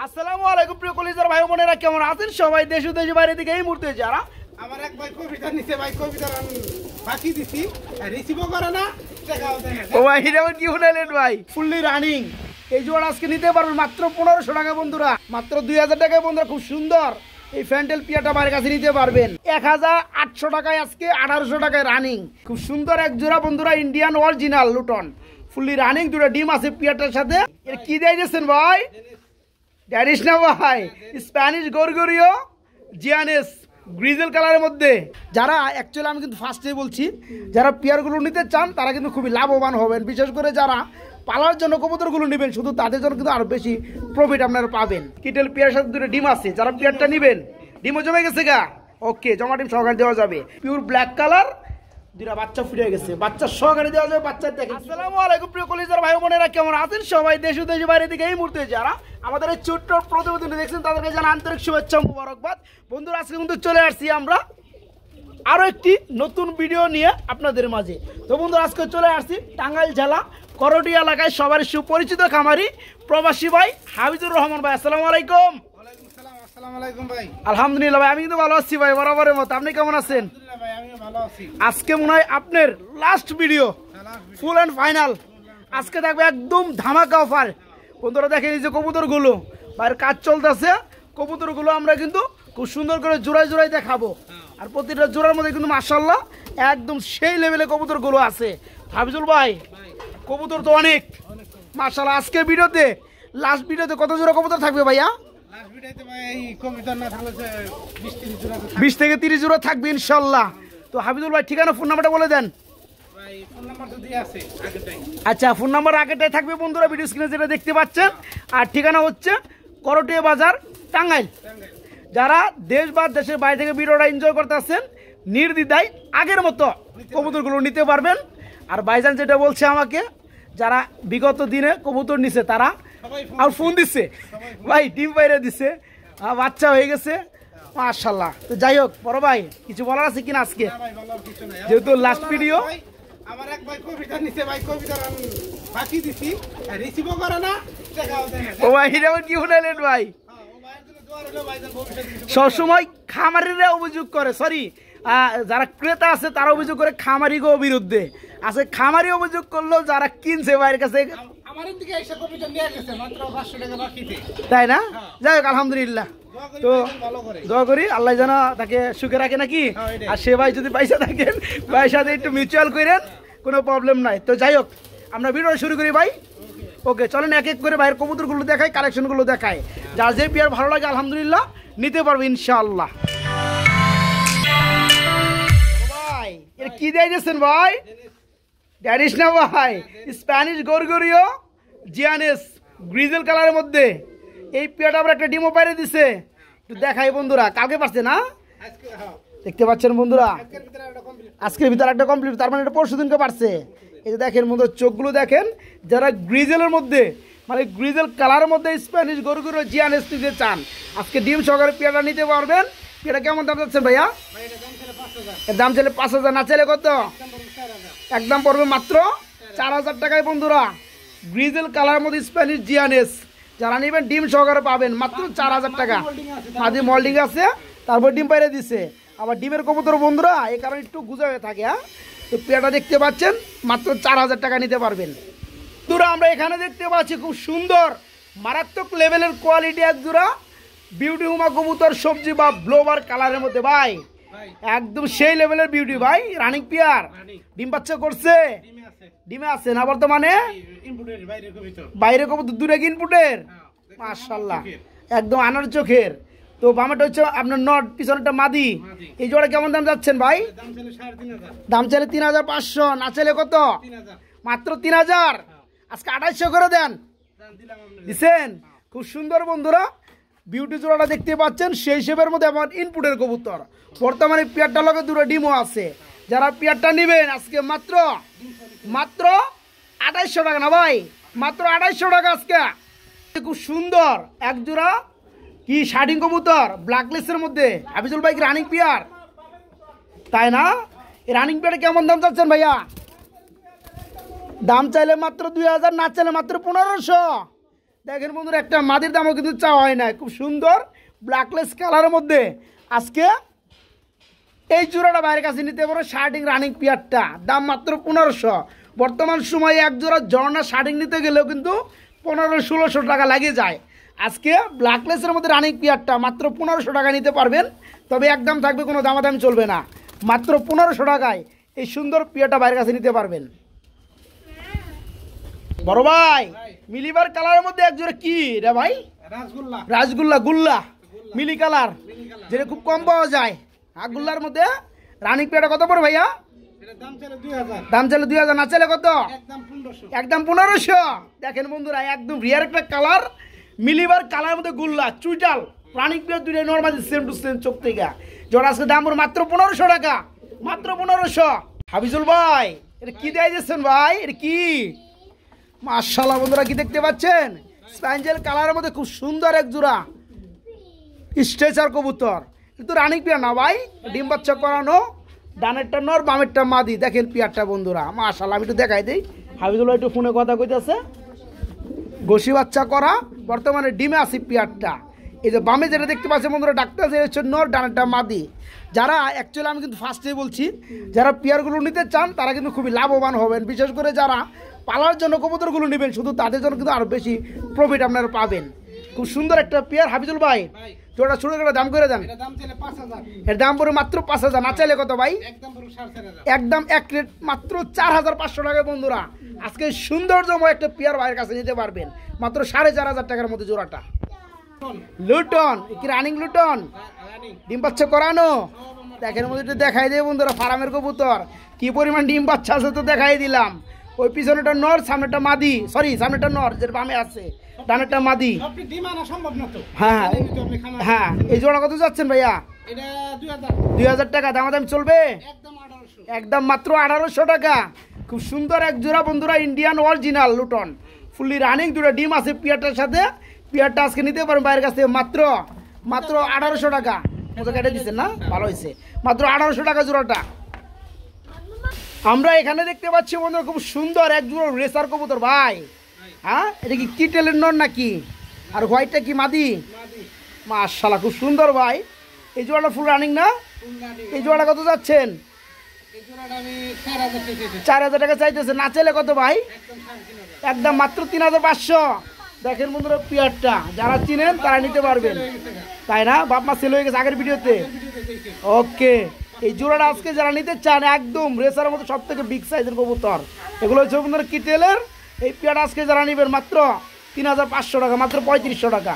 আসসালামু আলাইকুম প্রিয় কলিজার ভাই বোনেরা, কেমন আছেন সবাই? দেশ ও দেশের বাইরে থেকে এই মুহূর্তে যারা আমার এক ভাই কবিতা নিচে ভাই কবিতা বাকি দিছি রিসিভও করে না, টাকাও দেয় না। ও ভাই এটা কি শুনাইলেন ভাই? ফুললি রানিং এই জোড়া আজকে নিতে পারবেন মাত্র 1500 টাকা বন্ধুরা, মাত্র 2000 টাকায় বন্ধুরা। খুব সুন্দর এই ফ্যান্টেল পিয়াটা আমার কাছে নিতে পারবেন 1800 টাকায়, আজকে 1800 টাকায় রানিং। খুব সুন্দর এক জোড়া বন্ধুরা, Indian original Luton fully running, দুটো ডিম আছে পিয়াটার সাথে। এর কি দিয়েছেন ভাই? ড্যানিশ না ভাই, স্প্যানিশ গরগরিও জিয়ানেস গ্রিজেল কালারের মধ্যে। যারা অ্যাকচুয়ালি আমি কিন্তু ফার্স্টে বলছি, যারা পেয়ারগুলো নিতে চান তারা কিন্তু খুবই লাভবান হবেন। বিশেষ করে যারা পালার জন্য কবুতরগুলো নেবেন, শুধু তাদের জন্য কিন্তু আরো বেশি প্রফিট আপনারা পাবেন। কিটেল পেয়ার সাথে দুটো ডিম আছে, যারা পেয়ারটা নেবেন ডিমও জমে গেছে গা, ওকে জমা ডিম সহকারে দেওয়া যাবে। পিওর ব্ল্যাক কালার, দুটা বাচ্চা ফুটে গেছে, বাচ্চা সহকারে দেওয়া যাবে। বাচ্চা দেখে আসসালামু আলাইকুম প্রিয় কলিজার ভাই বোনেরা, কেমন আছেন সবাই? দেশ ও দেশের বাইরে থেকে এই মুহূর্তে যারা আমাদের এই ছোট্ট প্রতিবেদন দেখছেন তাদেরকে জানা আন্তরিক শুভেচ্ছা মুবারকবাদ। বন্ধুরা আজকে কিন্তু চলে আসছি আমরা আরো একটি নতুন ভিডিও নিয়ে আপনাদের মাঝে। তো বন্ধুরা আজকে চলে আসছি টাঙ্গাইল জেলা করটি এলাকায় সবার সুপরিচিত খামারি প্রবাসী ভাই হাবিজুর রহমান ভাই। আসসালামু আলাইকুম। ওয়ালাইকুম আসসালাম। আসসালামু আলাইকুম ভাই। আলহামদুলিল্লাহ ভাই, আমি কিন্তু ভালো আছি ভাই, বরাবরের মতো। আপনি কেমন আছেন? আলহামদুলিল্লাহ ভাই, আমিও ভালো আছি। আজকে মনে হয় আপনার last video, full and final. আজকে থাকবে একদম ধামাকা অফার। বন্ধুরা দেখেন এই যে কবুতরগুলো বাইরের কাজ চলতেছে, কবুতরগুলো আমরা কিন্তু খুব সুন্দর করে জোড়ায় জোড়ায় দেখাবো। আর প্রতিটা জোড়ার মধ্যে কিন্তু মাশাআল্লাহ একদম সেই লেভেলে কবুতরগুলো আছে। হাবিজুল ভাই কবুতর তো অনেক মাশাআল্লাহ। আজকের ভিডিওতে লাস্ট ভিডিওতে কত জোড়া কবুতর থাকবে ভাইয়া? লাস্ট ভিডিওতে ভাই এই কবিতা না থাকলে 20-30 জোড়া 20 থেকে 30 জোড়া থাকবে ইনশাআল্লাহ। তো হাবিজুল ভাই ঠিকানা ফোন নাম্বারটা বলে দেন। ভাই ফোন নাম্বার তো দিয়ে আছে আগেটাই। আচ্ছা, ফোন নাম্বার আগেটাই থাকবে বন্ধুরা, ভিডিও স্ক্রিনে যেটা দেখতে পাচ্ছেন। আর ঠিকানা হচ্ছে করটিয়া বাজার, টাঙ্গাইল। যারা দেশ বা দেশের বাইরে থেকে ভিডিওটা এনজয় করতে আসছেন, নির্দ্বিধায় আগের মতো কবুতরগুলো নিতে পারবেন। আর ভাইজান যেটা বলছে আমাকে, যারা বিগত দিনে কবুতর নিছে তারা আর ফোন দিচ্ছে ভাই, ডিম বাইরে দিছে, বাচ্চা হয়ে গেছে মাশাআল্লাহ। তো যাই হোক বড় ভাই কিছু বলার আছে কিনা আজকে, না ভাই বলার কিছু নাই। যেহেতু লাস্ট ভিডিও? ভাই আমার এক ভাই কবিতা নিচে ভাই কবিতা বাকি দিছি রিসিভও করে না, টাকাও দেয় না। ও ভাই এটা কি শুনাইলেন ভাই? ও ভাইয়ের জন্য দোয়া রইলো, ভাইজান ভবিষ্যতে কিছু সবসময় খামারিরা অভিযোগ করে, সরি যারা ক্রেতা আছে তারা অভিযোগ করে খামারিগো বিরুদ্ধে আছে। খামারি অভিযোগ করলো যারা কিনছে ভাইয়ের কাছে, আমার দিকে এসে কবিতা নিয়ে গেছে মাত্র 500 টাকা বাকিতে। তাই না? যাই হোক আলহামদুলিল্লাহ। তো ভালো করে দোয়া করি আল্লাহ যেন তাকে সুখে রাখে নাকি। আর সে ভাই যদি পয়সা থাকেন ভাইয়ের সাথে একটু মিউচুয়াল করেন, কোনো প্রবলেম নাই। তো যাই হোক আমরা ভিডিও শুরু করি ভাই। ওকে চলেন এক এক করে ভাইয়ের কবুতরগুলো দেখাই, কালেকশনগুলো দেখায়। যার যে পেয়ার ভালো লাগে আলহামদুলিল্লাহ নিতে পারবে ইনশাআল্লাহ। ভাই এটা কি দিয়েছেন ভাই? ড্যানিশ না ভাই, স্প্যানিশ গরগরিও জিয়ানেস গ্রিজেল কালারের মধ্যে। এই পেয়ারটা আবার একটা ডিমো বাইরে দিছে, একটু দেখাই বন্ধুরা। কালকে পারছে না, আজকে হ্যাঁ দেখতে পাচ্ছেন বন্ধুরা, আজকের ভিতরে একটা কমপ্লিট। আজকের ভিতরে একটা কমপ্লিট, তার মানে এটা পরশু দিনকে পারছে। এই যে দেখেন বন্ধুরা চোখগুলো দেখেন, যারা গ্রিজেলের মধ্যে মানে গ্রিজেল কালারের মধ্যে স্প্যানিশ গরুগুলো জিয়ানেস নিতে চান, আজকে ডিম সহকারে পেয়ারটা নিতে পারবেন। পেয়ারটা কেমন দাম যাচ্ছেন ভাইয়া? ভাই এটা দাম ছিল 5000, এর দাম চাইলে 5000, না চাইলে কত? দাম পড়বে 4000। একদম পড়বে মাত্র 4000 টাকায় বন্ধুরা। গ্রিজেল কালারের মধ্যে স্প্যানিশ জিয়ানেস যারা নেবেন ডিম সহকারে পাবেন মাত্র 4000 টাকা। মাঝে মল্ডিং আছে, তারপর ডিম বাইরে দিছে। আবার ডিমের কবুতর বন্ধুরা এই কারণে একটু গুজা হয়ে থাকে। হ্যাঁ, তো পেয়ারটা দেখতে পাচ্ছেন মাত্র 4000 টাকা নিতে পারবেন। বন্ধুরা আমরা এখানে দেখতে পাচ্ছি খুব সুন্দর মারাত্মক লেভেলের কোয়ালিটি এক জোড়া বিউটি হুমা কবুতর সবজি বা ব্লোবার কালারের মধ্যে ভাই, একদম সেই লেভেলের বিউটি ভাই। রানিং পেয়ার, ডিম বাচ্চা করছে, ডিমে আছে, ডিমে আছে না বর্তমানে? ইনপুটের বাইরে কবিতা। বাইরে কবুতর দূরে ইনপুটের মাশাআল্লাহ একদম আনার চোখের। তো বামেটা হচ্ছে আপনার নট, পিছনেরটা মাদি। এই জোড়া কেমন দাম যাচ্ছেন ভাই? দাম ছিল 3500, দাম চাইলে 3500, না চাইলে কত? 3000 মাত্র 3000। আজকে 2800 করে দেন, দাম দিলাম আমরা। দিছেন। খুব সুন্দর বন্ধুরা বিউটি জোড়াটা দেখতে পাচ্ছেন, সেই হিসেবের মধ্যে আমার ইনপুটের কবুতর। বর্তমানে পেয়ারটা লগে দুটো ডিমও আছে। যারা পেয়ারটা নেবেন আজকে মাত্র 2800 টাকা, না ভাই মাত্র 2800 টাকা আজকে। খুব সুন্দর এক জোড়া কি শার্টিং কবুতর ব্ল্যাকলিস্টের মধ্যে। হাবিজুল ভাই কি রানিং পেয়ার, তাই না? এই রানিং পেয়ারে কেমন দাম চাচ্ছেন ভাইয়া? দাম চাইলে মাত্র 2000, না চাইলে মাত্র 1500। দেখেন বন্ধুরা, একটা মাদির দামও কিন্তু চাওয়া হয় না। খুব সুন্দর ব্ল্যাকলেস কালারের মধ্যে আজকে এই জোড়াটা বাইরের কাছে নিতে পারো। শার্টিং রানিং পেয়ারটা দাম মাত্র 1500। বর্তমান সময়ে এক জোড়া ঝর্ণা শার্টিং নিতে গেলেও কিন্তু 1500-1600 টাকা লাগে যায়। আজকে ব্ল্যাকলেসের মধ্যে রানিং পেয়ারটা মাত্র 1500 টাকা নিতে পারবেন। তবে একদম থাকবে, কোনো দামাদামি চলবে না। মাত্র 1500 টাকায় এই সুন্দর পেয়ারটা বাইরের কাছে নিতে পারবেন। বড় ভাই, মিলিবার কালারের মধ্যে এক জোড়া কি রে ভাই? রাসগোল্লা। রাসগোল্লা, গুল্লা মিলি কালার, যেটা খুব কম পাওয়া যায়। গুল্লার মধ্যে রানিং পেয়ারটা কত পড়ে ভাইয়া? এটার দাম ছিল 2000। দাম চাইলে 2000, না চাইলে কত? একদম 1500। একদম 1500। দেখেন বন্ধুরা, একদম রিয়ার একটা কালার, মিলিবার কালার মধ্যে গুল্লা চুইটাল রানিং পেয়ার দুইটাই নর্মাল সেম টু সেম চোখ থেকে। জোড়া আজকে দাম পড়ে মাত্র 1500 টাকা, মাত্র 1500। হাফিজুল ভাই, এটা কি দেয় দিচ্ছেন ভাই? এটা কি? মাশাআল্লাহ বন্ধুরা, কি দেখতে পাচ্ছেন? স্প্যাঞ্জেল কালারের মধ্যে খুব সুন্দর এক জোড়া স্ট্রেচার কবুতর। কিন্তু রানিং পেয়ার না ভাই, ডিম বাচ্চা করানো, ডানেরটা নর বামেরটা মাদি। দেখেন পেয়ারটা বন্ধুরা, মাশাআল্লাহ। আমি একটু দেখাই দিই। হাফিজুল্লাহ একটু ফোনে কথা কইতেছে। গোশি বাচ্চা করা, বর্তমানে ডিমে আসি পেয়ারটা। এই যে বামে যেটা দেখতে পাচ্ছেন বন্ধুরা, ডাক্তার যে হচ্ছে নর, ডানেরটা মাদি। যারা অ্যাকচুয়ালি আমি কিন্তু ফার্স্টেই বলছি, যারা পেয়ারগুলো নিতে চান তারা কিন্তু খুবই লাভবান হবেন। বিশেষ করে যারা পালার জন্য কবুতরগুলো নেবেন, শুধু তাদের জন্য কিন্তু আরও বেশি প্রফিট আপনারা পাবেন। খুব সুন্দর একটা পেয়ার। হাফিজুল ভাই, জোড়া ছোটো করে দাম করে দেন। এটার দাম ছিল 5000। এর দাম পড়ে মাত্র 5000, না চাইলে কত ভাই? একদম পুরো 4500। একদম এক রেট মাত্র 4500 টাকায় বন্ধুরা আজকে সৌন্দর্যময় একটা পেয়ার ভাইয়ের কাছে নিতে পারবেন মাত্র 4500 টাকার মধ্যে জোড়াটা। লুটন, কি রানিং লুটন, রানিং। ডিম বাচ্চা করানো। দেখেন মধ্যে দেখাই দিয়ে বন্ধুরা, ফার্মের কবুতর কি পরিমাণ ডিম বাচ্চা আছে তো দেখাই দিলাম। ওই পিছনেটা নর, সামনেটা মাদি, সরি সামনেটা নর, যেটা বামে আছে, ডানেরটা মাদি। আপনি ডিম আনা সম্ভব না তো। হ্যাঁ আপনি খামার। হ্যাঁ। এই জোড়া কত যাচ্ছেন ভাইয়া? এটা 2000। 2000 টাকা দামাদামি চলবে? একদম 1800। একদম মাত্র 1800 টাকা। খুব সুন্দর এক জোড়া বন্ধুরা, Indian original Luton, fully running, দুটো ডিম আছে পিয়ারটার সাথে। পিয়ারটা আজকে নিতে পারেন বাইরের কাছ থেকে মাত্র 1800 টাকা। মতো কেটে দিচ্ছেন না, ভালো হয়েছে। মাত্র 1800 টাকা জোড়াটা। আমরা এখানে দেখতে পাচ্ছি বন্ধুরা, খুব সুন্দর এক জোড়া রেসার কবুতর ভাই। হ্যাঁ, এটা কি কিটেলের নর নাকি? আর হোয়াইটটা কি মাদি? মাদি। মাশাআল্লাহ, খুব সুন্দর ভাই। এই জোড়াটা ফুল রানিং না? Full running. এই জোড়াটা কত যাচ্ছেন? এই জোড়াটা আমি 4000 টাকা দিয়েছি। 4000 টাকা চাইতেছে, না চাইলে কত ভাই? একদম 3500। একদম মাত্র 3500। দেখেন বন্ধুরা, পিয়ারটা যারা চিনেন তারা নিতে পারবেন, তাই না? বাপ মা সেল হয়ে গেছে আগের ভিডিওতে। ওকে, এই জোড়াটা আজকে যারা নিতে চান, একদম রেসারের মতো সব থেকে বিগ সাইজের কবুতর, এগুলো হচ্ছে বন্ধুরা কিটেলের। এই পিয়ারটা আজকে যারা নেবেন মাত্র 3500 টাকা, মাত্র 3500 টাকা।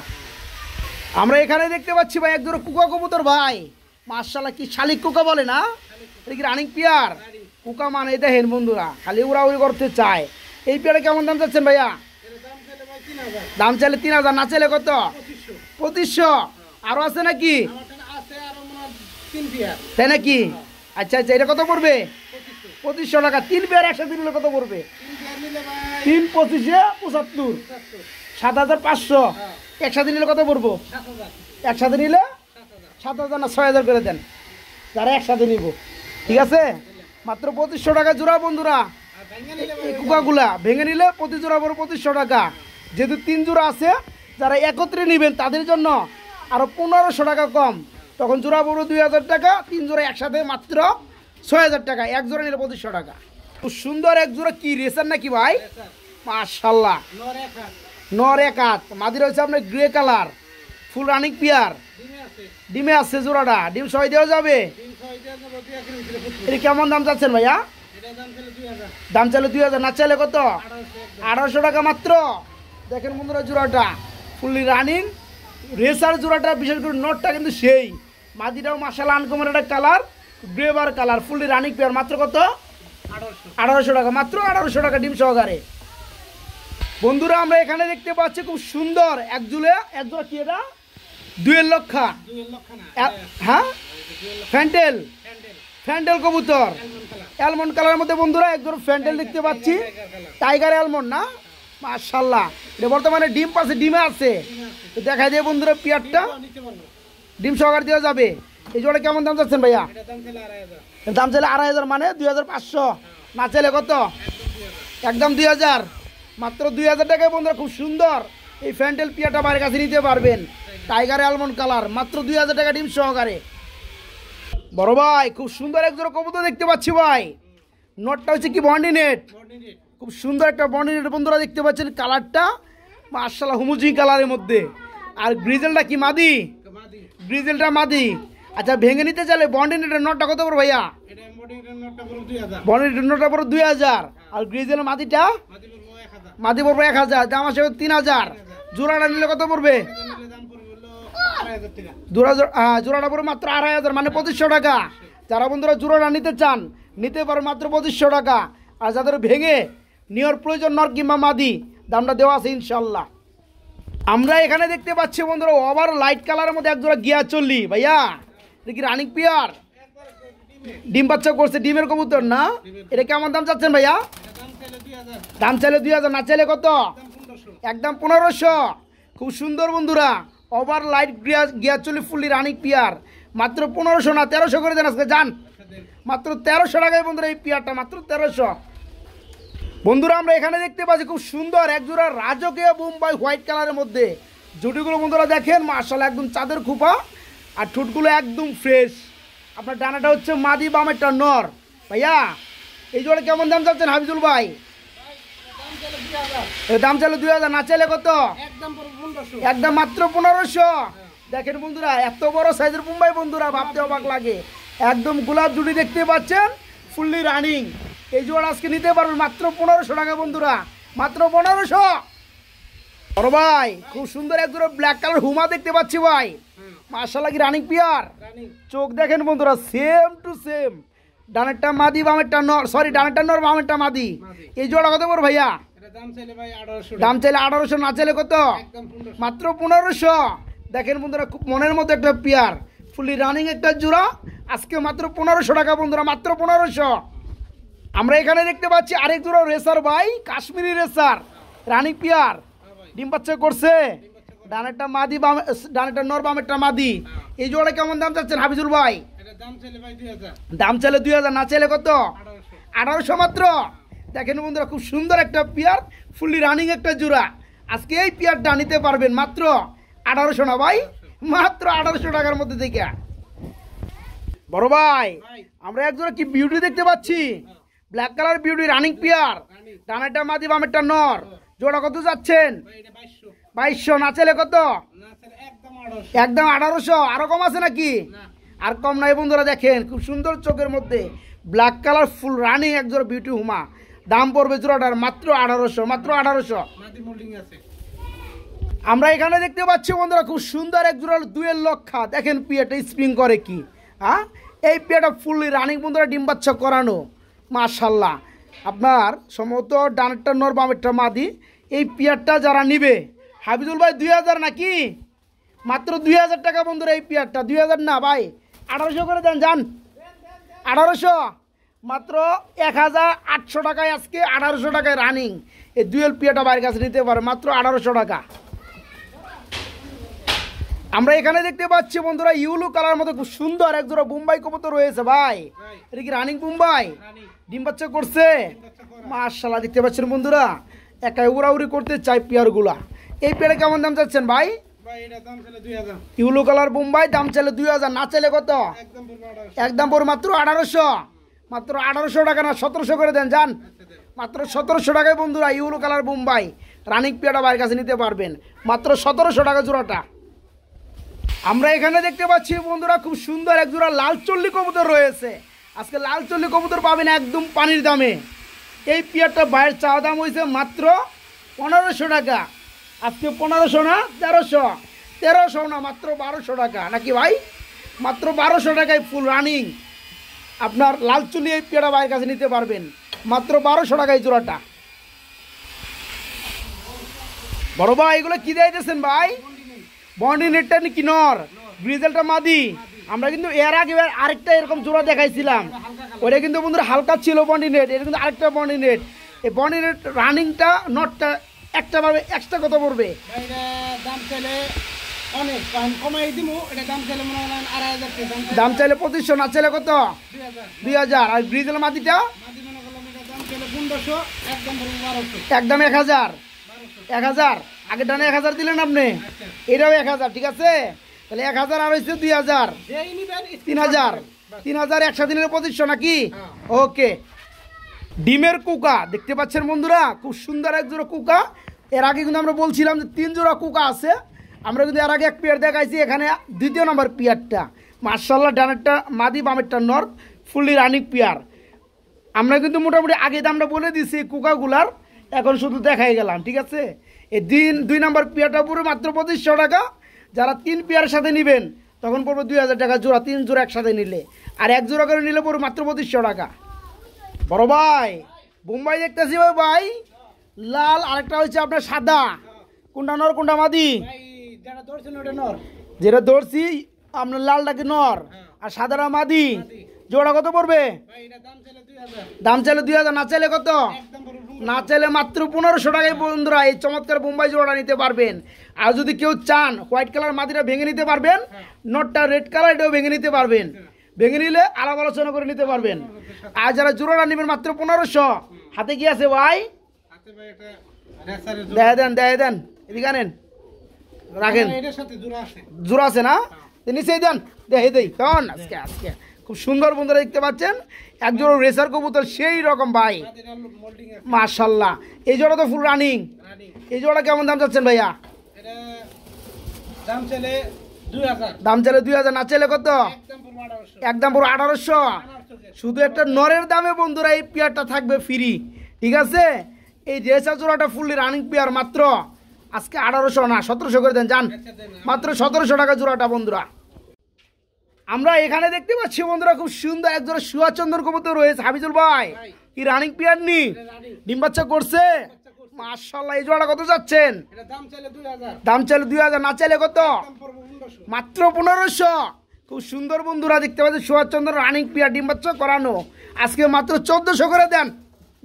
আমরা এখানে দেখতে পাচ্ছি ভাই এক জোড়া কুকা কবুতর ভাই। মাশাআল্লাহ, কি শালিক কুকা বলে না? এটা কি রানিং পিয়ার? কুকা মানে দেখেন বন্ধুরা, খালি উড়াউড়ি করতে চায়। এই পিয়ারে কেমন দাম চাচ্ছেন ভাইয়া? এর দাম ছিল ভাই 3000। দাম চাইলে 3000, না চাইলে কত? 2500। 2500। আরো আছে নাকি? আমার কাছে আছে আর মনে হয় 3 পেয়ার। তাই নাকি? আচ্ছা আচ্ছা, এটা কত পড়বে? 2500। 2500 টাকা। 3 পেয়ার একসাথে নিলে কত পড়বে? 3 পেয়ার নিলে ভাই 3 25 75, 75। 7500। একসাথে নিলে কত পড়বো? 7000। একসাথে নিলে 7000। 7000 না 6000 করে দেন, যারা একসাথে নিব। ঠিক আছে, মাত্র 2500 টাকা জোড়া বন্ধুরা। আর ভাঙা নিলে ভাই এই কুকাগুলা ভেঙে নিলে প্রতি জোড়া পড়বে 2500 টাকা। যেহেতু 3 জোড়া আছে, যারা একত্রে নেবেন তাদের জন্য আরও 1500 টাকা কম। তখন জোড়া পড়বে 2000 টাকা, 3 জোড়া একসাথে মাত্র 6000 টাকা। এক জোড়া নিলে 2500 টাকা। খুব সুন্দর এক জোড়া, কি রেসার নাকি ভাই? মাশাআল্লাহ, নর এক হাত। নর এক হাত, মাদি রয়েছে আপনার grey colour, full running peer, ডিমে আছে। ডিমে আসছে জোড়াটা। ডিম সবাই দেওয়া যাবে? 300 দিয়ে দেব 2 এর ভিতরে ফুটবে। এটা কেমন দাম চাচ্ছেন ভাইয়া? এটার দাম ছিল 2000। দাম চাইলে 2000, না চাইলে কত? 1800। 1800 টাকা মাত্র। দেখেন বন্ধুরা, জোড়াটা ফুললি রানিং রেসার জোড়াটা, বিশেষ করে নটটা কিন্তু সেই। মাদিটাও মাশাআল্লাহ আনকমন একটা কালার, গ্রেভার কালার, ফুললি রানিং পেয়ার। মাত্র কত? 1800। 1800 টাকা, মাত্র 1800 টাকা ডিম সহকারে। বন্ধুরা, আমরা এখানে দেখতে পাচ্ছি খুব সুন্দর এক জোড়া কি এটা? দুয়ের লক্ষা। 2 লক্ষ না। হ্যাঁ, ফ্যান্টেল, হ্যান্ডেল। ফ্যান্টেল কবুতর, এলমন কালার। অ্যালমন্ড কালারের মধ্যে বন্ধুরা একজন ফ্যান্টেল দেখতে পাচ্ছি। Tiger colour. টাইগার অ্যালমন্ড না? মাশাআল্লাহ, এটা বর্তমানে ডিম পাশে, ডিমে আছে। তো দেখাই দিয়ে বন্ধুরা পিয়ারটা, নিতে পারবো। ডিম সহকারে দেওয়া যাবে। এই জোড়া কেমন দাম চাচ্ছেন ভাইয়া? এটার দাম ছিল 2500। এর দাম চাইলে 2500, মানে 2500। না চাইলে কত? একদম 2000। মাত্র 2000 টাকায় বন্ধুরা খুব সুন্দর এই ফ্যান্টেল পিয়াটা বাইরের কাছে নিতে পারবেন। টাইগার অ্যালমন্ড কালার, মাত্র 2000 টাকা ডিম সহকারে। বড় ভাই খুব সুন্দর এক জোড়া কবুতর দেখতে পাচ্ছি ভাই। নটটা হচ্ছে কি বন্ডি নেট, খুব সুন্দর একটা বন্ডি নেট বন্ধুরা দেখতে পাচ্ছেন। কালারটা মাশাআল্লাহ হুমুজি কালারের মধ্যে। আর গ্রিজেলটা কি মাদি? গ্রিজেলটা মাদি। আচ্ছা ভেঙে নিতে চাইলে বন্ডি নেটের নটটা কত পড়বে ভাইয়া? বন্ডি নেটের নটটা পড়বে 2000। আর গ্রিজেলের মাদিটা মাদি পড়বে 1000, দাম আসে 3000। জোড়াটা নিলে কত পড়বে? জোড়াটা পড়বে মাত্র 2500, মানে 2500 টাকা। যারা বন্ধুরা জোড়াটা নিতে চান নিতে পারে মাত্র 2500 টাকা। আর যাদের ভেঙে নেওয়ার প্রয়োজন নর কিংবা মাদি, দামটা দেওয়া আছে ইনশাল্লাহ। আমরা এখানে দেখতে পাচ্ছি বন্ধুরা ওভার লাইট কালারের মধ্যে এক জোড়া গিয়া চললি ভাইয়া, দেখি রানিং পিয়ার, ডিম বাচ্চা করছে, ডিমের কবুতর না? এটা কেমন দাম চাচ্ছেন ভাইয়া? দাম চাইলে 2000, না চাইলে কত? একদম 1500। খুব সুন্দর বন্ধুরা ওভার লাইট গিয়া চলি ফুললি রানিং পিয়ার, মাত্র 1500 না 1300 করে দেন আজকে যান। মাত্র 1300 টাকায় বন্ধুরা এই পিয়ারটা, মাত্র 1300। বন্ধুরা আমরা এখানে দেখতে পাচ্ছি খুব সুন্দর এক জোড়া রাজকীয় বোম্বাই হোয়াইট কালারের মধ্যে জুটিগুলো বন্ধুরা দেখেন মাশাআল্লাহ একদম চাঁদের খোপা। আর ঠোঁটগুলো একদম ফ্রেশ। আপনার ডানাটা হচ্ছে মাদি, বামেরটা নর। ভাইয়া এই জোড়া কেমন দাম চাচ্ছেন হাবিজুল ভাই? দাম চাইলে 2000, না চাইলে কত? একদম মাত্র 1500। দেখেন বন্ধুরা এত বড় সাইজের বোম্বাই বন্ধুরা ভাবতে অবাক লাগে। একদম গোলাপ জুটি দেখতে পাচ্ছেন ফুললি রানিং। এই জোড়া আজকে নিতে পারবেন মাত্র 1500 টাকা বন্ধুরা, মাত্র 1500। বড় ভাই খুব সুন্দর এক জোড়া ব্ল্যাক কালার হুমা দেখতে পাচ্ছি ভাই, মাশাআল্লাহ কি রানিং পিয়ার। চোখ দেখেন বন্ধুরা সেম টু সেম। ডানেরটা মাদি, বামেরটা নর, সরি ডানেরটা নর বামেরটা মাদি। এই জোড়া কত বড় ভাইয়া? দাম চাইলে 1800, না চাইলে কত? মাত্র 1500। দেখেন বন্ধুরা খুব মনের মতো একটা পিয়ার ফুলি রানিং একটা জোড়া, আজকে মাত্র 1500 টাকা বন্ধুরা, মাত্র 1500। আমরা এখানে দেখতে পাচ্ছি আরেক জোড়া রেসার ভাই, কাশ্মীরি রেসার রানিং পিয়ার, ডিম বাচ্চা করছে। ডানেরটা মাদি, ডানেরটা নর বামেরটা মাদি। এই জোড়া কেমন দাম চাচ্ছেন হাবিজুল ভাই? দাম চাইলে 2000, না চাইলে কত? 1800 মাত্র। দেখেন বন্ধুরা খুব সুন্দর একটা পিয়ার ফুললি রানিং একটা জোড়া, আজকে এই পিয়ারটা নিতে পারবেন মাত্র 1800, না ভাই? মাত্র 1800 টাকার মধ্যে থেকে। বড় ভাই আমরা এক জোড়া কি বিউটি দেখতে পাচ্ছি, black colour beauty running pair, ডানেরটা মাদি বামেরটা নর। জোড়া কত যাচ্ছেন? 2200, না চাইলে কত? একদম 1800। আরো কম আছে নাকি? আর কম নাই বন্ধুরা। দেখেন খুব সুন্দর চোখের মধ্যে ব্ল্যাক কালার ফুল রানিং এক জোড়া বিউটি হুমা, দাম পড়বে জোড়াটার মাত্র 1800, মাত্র 1800। আমরা এখানে দেখতে পাচ্ছি বন্ধুরা খুব সুন্দর এক জোড়া দুয়ের লক্ষা। দেখেন পিয়াটা স্প্রিং করে কি, হ্যাঁ এই পিয়াটা ফুললি রানিং বন্ধুরা, ডিম বাচ্চা করানো মাশাআল্লাহ। আপনার সম্ভবত ডানেরটা নর বামেরটা মাদি। এই পিয়ারটা যারা নিবে হাবিজুল ভাই 2000 নাকি? মাত্র 2000 টাকা বন্ধুরা এই পিয়ারটা, 2000 না ভাই 1800 করে দেন যান। 1800, মাত্র 1800 টাকায় আজকে 1800 টাকায় রানিং এই দুয়েল পিয়াটা বাইরের কাছে নিতে পারে মাত্র 1800 টাকা। আমরা এখানে দেখতে পাচ্ছি বন্ধুরা ইউলো কালার মতো খুব সুন্দর এক জোড়া বোম্বাই কবুতর রয়েছে ভাই। এটা কি রানিং বোম্বাই? ডিম বাচ্চা করছে মাশাআল্লাহ। দেখতে পাচ্ছেন বন্ধুরা একাই উড়াউড়ি করতে চাই পিয়ারগুলা। এই পেয়ারে কেমন দাম চাচ্ছেন ভাই? ইউলো কালার বোম্বাই, দাম চাইলে 2000, না চাইলে কত? একদম পর মাত্র 1800, মাত্র 1800 টাকা, না 1700 করে দেন যান। মাত্র 1700 টাকায় বন্ধুরা ইউলো কালার বোম্বাই রানিং পিয়াটা বাইরের কাছে নিতে পারবেন মাত্র 1700 টাকা জোড়াটা। আমরা এখানে দেখতে পাচ্ছি বন্ধুরা খুব সুন্দর এক জোড়া লাল চল্লি কবুতর রয়েছে। আজকে লাল চল্লি কবুতর পাবেন একদম পানির দামে। এই পিয়ারটা বাইরের চাওয়া দাম হয়েছে মাত্র 1500 টাকা, আজকে 1500 না 1300, 1300 না মাত্র 1200 টাকা নাকি ভাই? মাত্র 1200 টাকায় ফুল রানিং আপনার লাল চুলি এই পিয়ারটা বাইরের কাছে নিতে পারবেন মাত্র 1200 টাকায় জোড়াটা। বড় ভাই এগুলো কি দিয়েছেন ভাই? বন্ডি নেটটা কি নর, গ্রিজেলটা মাদি। আমরা কিন্তু এর আগে আরেকটা এরকম জোড়া দেখাইছিলাম, ওইটা কিন্তু বন্ধুরা হালকা ছিল বন্ডি নেট। এটা কিন্তু আরেকটা বন্ডি নেট। এই বন্ডি নেট রানিংটা নটটা একটা পাবে, এক্সট্রা কত পড়বে? দাম চাইলে 2500, না চাইলে কত? 2000। আর গ্রিজেল মাদিটা একদম 1000, 1000। আগে ডানে 1000 দিলেন আপনি, এটাও 1000, ঠিক আছে? তাহলে 1000 আর হয়েছে 2000, যেই নিবেন 3000, 3000 একসাথে নিলে 2500 নাকি? ওকে। ডিমের কুকা দেখতে পাচ্ছেন বন্ধুরা, খুব সুন্দর এক জোড়া কুকা। এর আগে কিন্তু আমরা বলছিলাম যে 3 জোড়া কুকা আছে, আমরা কিন্তু এর আগে এক পেয়ার দেখাইছি, এখানে 2য় নম্বর পেয়ারটা। মার্শাল্লাহ, ডানেরটা মাদি, বামেরটা নর, ফুললি রানিং পেয়ার। আমরা কিন্তু মোটামুটি আগে দামটা বলে দিছি কুকাগুলার, এখন শুধু দেখাই গেলাম, ঠিক আছে? এই 2 নম্বর পেয়ারটা পুরো মাত্র 2500 টাকা। যারা 3 পেয়ারের সাথে নেবেন তখন পড়বে 2000 টাকা জোড়া, 3 জোড়া একসাথে নিলে। আর 1 জোড়া করে নিলে পড়বে মাত্র 2500 টাকা। বড় ভাই বোম্বাই দেখতেছি ভাই, লাল, আরেকটা হচ্ছে আপনার সাদা। কোনটা নর কোনটা মাদি? ভাই যেটা ধরছেন ওটা নর, যেটা ধরছি আপনার লালটাকে নর আর সাদাটা মাদি। জোড়া কত পড়বে? ভাই এটা দাম চাইলে 2000, দাম চাইলে 2000, না চাইলে কত? একদম বড় না চাইলে মাত্র 1500 টাকায় বন্ধুরা এই চমৎকার বোম্বাই জোড়াটা নিতে পারবেন। আর যদি কেউ চান হোয়াইট কালার মাদিটা ভেঙে নিতে পারবেন, নটটা রেড কালার এটাও ভেঙে নিতে পারবেন। ভেঙে নিলে আলাপ আলোচনা করে নিতে পারবেন। আর যারা জোড়াটা নেবেন মাত্র 1500। হাতে কি আছে ভাই? হাতে ভাই এটা রেসারের দেয় দেন, এদিকে আনেন, রাখেন। এটার সাথে জোড়া আছে, জোড়া আছে না? নিচেই দেন, দেখে দেই কেমন। আজকে আজকে খুব সুন্দর বন্ধুরা দেখতে পাচ্ছেন, এক জোড়া রেসার কবুতর সেই রকম ভাই, এটা মোল্ডিং আছে মাশাল্লাহ। এই জোড়া তো ফুল রানিং। রানিং। এই জোড়া কেমন দাম চাচ্ছেন ভাইয়া? এটা দাম চাইলে 2000, দাম চাইলে 2000, না চাইলে কত? একদম পুরো 1800, একদম পুরো 1800। 1800 শুধু একটা নরের দামে বন্ধুরা এই পেয়ারটা থাকবে ফ্রি, ঠিক আছে? এই রেসার জোড়াটা ফুললি রানিং পেয়ার মাত্র আজকে 1800 না 1700 করে দেন, যান। মাত্র 1700 টাকা জোড়াটা বন্ধুরা। আমরা এখানে দেখতে পাচ্ছি বন্ধুরা খুব সুন্দর এক জোড়া সুয়াচন্দর কবুতর রয়েছে। হাবিজুল ভাই কি রানিং পেয়ার নি? ডিম বাচ্চা করছে মাশাআল্লাহ। এই জোড়া কত যাচ্ছেন? এটা দাম চাইলে 2000, দাম চাইলে 2000, না চাইলে কত? দাম পড়বে 1500, মাত্র 1500। খুব সুন্দর বন্ধুরা দেখতে পাচ্ছেন সুয়াচন্দর রানিং পেয়ার, ডিম বাচ্চা করানো। আজকে মাত্র 1400 করে দেন,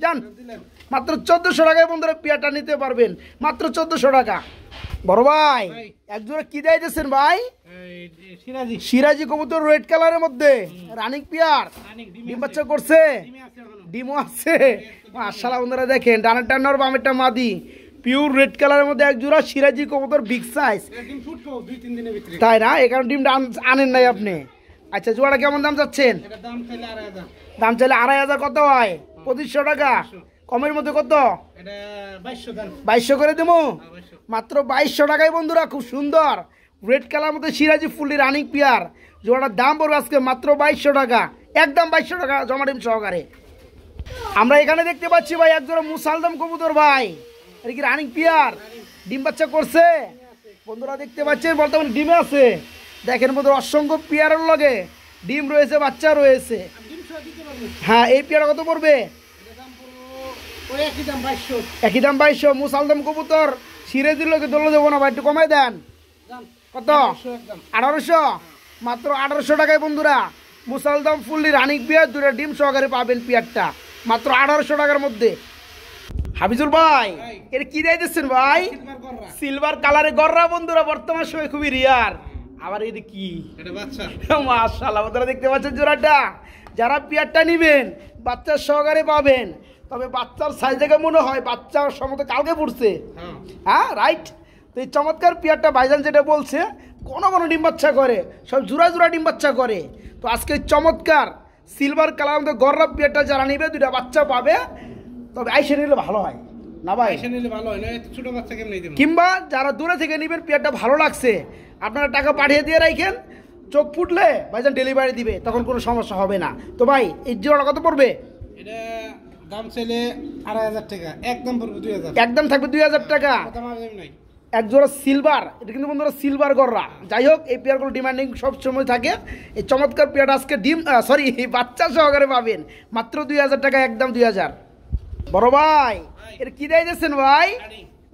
যান। দিলেন মাত্র 1400 টাকায় বন্ধুরা পেয়ারটা নিতে পারবেন, মাত্র 1400 টাকা। বড় ভাই এক জোড়া কি দিয়েছেন ভাই? এই সিরাজি সিরাজি কবুতর রেড কালারের মধ্যে রানিং পেয়ার, রানিং ডিম বাচ্চা করছে, ডিমে আছে এখনো, ডিমও আছে। মাশাআল্লাহ বন্ধুরা দেখেন, ডানেরটা নর বামেরটা মাদি, পিওর রেড কালারের মধ্যে এক জোড়া সিরাজি কবুতর বিগ সাইজ। এটা ডিম ফুটবো 2-3 দিনের ভিতরে। তাই না? এই কারণে ডিমটা আনেন নাই আপনি। আচ্ছা জোড়াটা কেমন দাম চাচ্ছেন? এটা দাম চাইলে 2500, দাম চাইলে 2500, কত হয়? 2500 টাকা। কমের মধ্যে কত? এটা 2200 দেন, 2200 করে দেবো। 2200, মাত্র 2200 টাকায় বন্ধুরা খুব সুন্দর রেড কালার মধ্যে সিরাজি ফুললি রানিং পেয়ার। জোড়াটার দাম পড়বে আজকে মাত্র 2200 টাকা, একদম 2200 টাকা জমা ডিম সহকারে। আমরা এখানে দেখতে পাচ্ছি ভাই এক জোড়া মুসালদম কবুতর ভাই, এটা কি রানিং পেয়ার? ডিম বাচ্চা করছে বন্ধুরা দেখতে পাচ্ছেন, বর্তমানে ডিমে আছে। দেখেন বন্ধুরা অসংখ্য পেয়ারের লগে ডিম রয়েছে, বাচ্চা রয়েছে। ডিম সহ দিতে পারবেন। হ্যাঁ, এই পেয়ারটা কত পড়বে? এটা দাম পড়বো ওই একই দাম 2200, একই দাম 2200। মুসালদম কবুতর সিরাজির লোকে দোলো দেবো না ভাই, একটু কমাই দেন। দাম কত? 1800 একদম, 1800। মাত্র 1800 টাকায় বন্ধুরা মুসালদম ফুললি রানিং পেয়ার, দুটো ডিম সহকারে পাবেন পেয়ারটা মাত্র 1800 টাকার মধ্যে। হাবিজুল ভাই এটা কি দিয়েছেন ভাই? সিলভার গররা, সিলভার কালারে গররা বন্ধুরা, বর্তমান সময় খুবই রিয়ার। আবার এটা কি? এটা বাচ্চা, মাশাআল্লাহ বন্ধুরা দেখতে পাচ্ছেন জোড়াটা। যারা পেয়ারটা নেবেন বাচ্চার সহকারে পাবেন, তবে বাচ্চার সাইজ দেখে মনে হয় বাচ্চার সম্ভবত কালকে পড়ছে। হ্যাঁ হ্যাঁ রাইট। তো এই চমৎকার পেয়ারটা ভাইজান যেটা বলছে, কোনো কোনো ডিম বাচ্চা করে, সব জোড়া জোড়া ডিম বাচ্চা করে। তো আজকে চমৎকার সিলভার কালার মধ্যে গররা পেয়ারটা যারা নিবে 2টা বাচ্চা পাবে। তবে আইসে নিলে ভালো হয় না ভাই? এসে নিলে ভালো হয় না, এত ছোট বাচ্চা কেমনে দিবেন? কিংবা যারা দূরে থেকে নেবেন পেয়ারটা ভালো লাগছে, আপনারা টাকা পাঠিয়ে দিয়ে রাখেন, চোখ ফুটলে ভাইজান ডেলিভারি দিবে, তখন কোনো সমস্যা হবে না। তো ভাই এই জোড়া কত পড়বে? এটা দাম চাইলে 2500 টাকা, একদম পড়বে 2000, একদম থাকবে 2000 টাকা। কথা মারবেন নাই। এক জোড়া সিলভার, এটা কিন্তু বন্ধুরা সিলভার গররা। যাই হোক এই পেয়ারগুলো ডিমান্ডিং সব সময় থাকে। এই চমৎকার পেয়ারটা আজকে ডিম বাচ্চা সহকারে পাবেন মাত্র 2000 টাকা, একদম 2000। বড় ভাই এটা কি দিয়েছেন ভাই?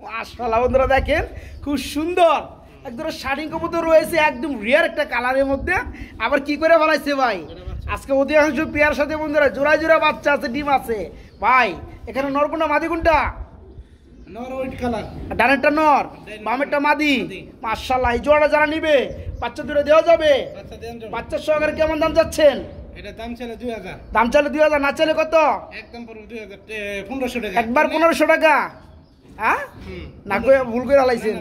মাশাআল্লাহ বন্ধুরা দেখেন খুব সুন্দর এক জোড়া শাড়ি কবুতর রয়েছে, একদম রিয়ার একটা কালারের মধ্যে। আবার কি করে ফেলাইছে ভাই আজকে অধিকাংশ পেয়ার সাথে বন্ধুরা জোড়া জোড়া বাচ্চা আছে, ডিম আছে ভাই। এখানে নর কোনটা মাদি কোনটা? নর হোয়াইট কালার, ডানেরটা নর বামেরটা মাদি। মাশাআল্লাহ এই জোড়া যারা নিবে বাচ্চা দূরে দেওয়া যাবে। বাচ্চা দেন তো। বাচ্চার সহকারে কেমন দাম যাচ্ছেন? এটা দাম চাইলে 2000, দাম চাইলে 2000, না চাইলে কত? একদম পড়বে 2000, 1500 টাকা, একবার 1500 টাকা। হ্যাঁ না কই ভুল করে হালাইছেন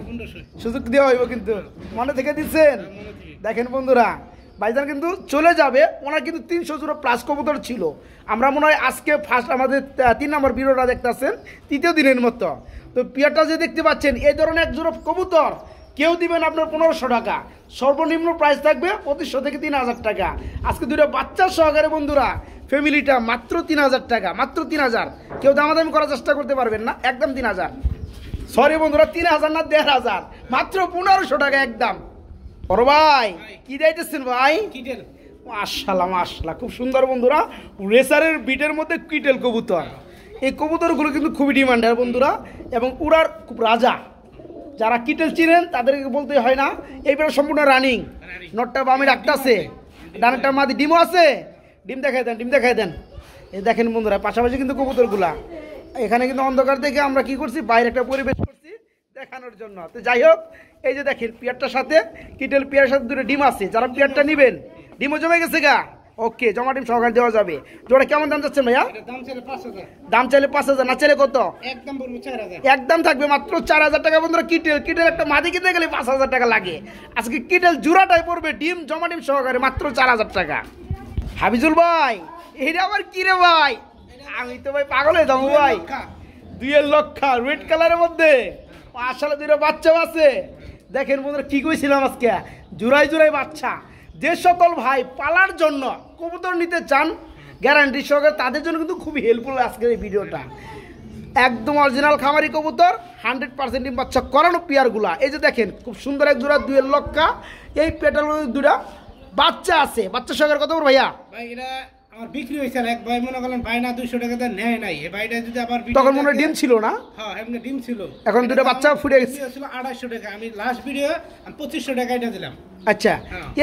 সুযোগ দেওয়া হইব কিন্তু মনে থেকে দিচ্ছেন দেখেন বন্ধুরা ভাইজান কিন্তু চলে যাবে ওনার কিন্তু 300 জোড়া প্লাস কবুতর ছিল আমরা মনে হয় আজকে ফার্স্ট আমাদের 3 নম্বর ভিডিওটা দেখতেছেন তৃতীয় দিনের মতো তো পিয়ারটা যে দেখতে পাচ্ছেন এই ধরনের এক জোড়া কবুতর কেউ দিবেন আপনার 1500 টাকা সর্বনিম্ন প্রাইস থাকবে 2500 থেকে 3000 টাকা আজকে দুটো বাচ্চা সহকারে বন্ধুরা ফ্যামিলিটা মাত্র 3000 টাকা মাত্র 3000 কেউ দামাদামি করার চেষ্টা করতে পারবেন না একদম 3000 সরি বন্ধুরা 3000 না 1500 মাত্র 1500 টাকা একদম বড় ভাই কি দিতেছেন ভাই কিটেল মাশাআল্লাহ মাশাআল্লাহ খুব সুন্দর বন্ধুরা রেসারের বিটের মধ্যে কিটেল কবুতর এই কবুতরগুলো কিন্তু খুবই ডিমান্ডের বন্ধুরা এবং উড়ার খুব রাজা যারা কিটেল চিনেন তাদেরকে বলতে হয় না এইবারে সম্পূর্ণ রানিং নটটা বামে রাখতেছে ডানটা মাদি ডিমও আছে ডিম দেখাই দেন এই দেখেন বন্ধুরা পাশাপাশি কিন্তু কবুতরগুলা এখানে কিন্তু অন্ধকার দেখে আমরা কি করছি বাইরে একটা পরিবেশ করছি দেখানোর জন্য তো যাই হোক এই যে দেখেন পিয়ারটার সাথে কিটেল পিয়ারের সাথে দুটো ডিম আছে যারা পিয়ারটা নেবেন ডিমও জমে গেছে গা ওকে জমা ডিম সহকারে দেওয়া যাবে জোড়া কেমন দাম যাচ্ছে ভাইয়া দাম চাইলে 5000 না চাইলে কত একদম বলবো 4000 একদম থাকবে মাত্র 4000 টাকা বন্ধুরা কিটেল একটা মাদি কিনতে গেলে 5000 টাকা লাগে আজকে কিটেল জোড়াটাই পড়বে ডিম জমা ডিম সহকারে মাত্র 4000 টাকা হাবিজুল ভাই এটা আবার কি রে ভাই আমি তো ভাই পাগল হয়ে যাবো ভাই 2 লক্ষ রেড কালারের মধ্যে আসলে দুটো বাচ্চা আছে দেখেন বন্ধুরা কি কইছিলাম আজকে জোড়াই বাচ্চা যে সকল ভাই পালার জন্য কবুতর নিতে চান গ্যারান্টি সহকারে তাদের জন্য কিন্তু খুবই হেল্পফুল আজকের এই ভিডিওটা একদম অরিজিনাল খামারি কবুতর 100% ডিম বাচ্চা করানো পেয়ারগুলা এই যে দেখেন খুব সুন্দর এক জোড়া 2 লক্ষ এই পেটার দুটা বাচ্চা আছে বাচ্চা সহকারে কত বড় ভাইয়া ভাই এটা আমার বিক্রি হইছে এক ভাই মনে করেন ভাই না 200 টাকা তো নেয় নাই এই ভাইটা যদি আবার তখন মনে হয় ডিম ছিল না হ্যাঁ এমনি ডিম ছিল এখন দুটো বাচ্চা ফুটে গেছে ছিল 250 টাকা আমি লাস্ট ভিডিও আমি 2500 টাকা এটা দিলাম আচ্ছা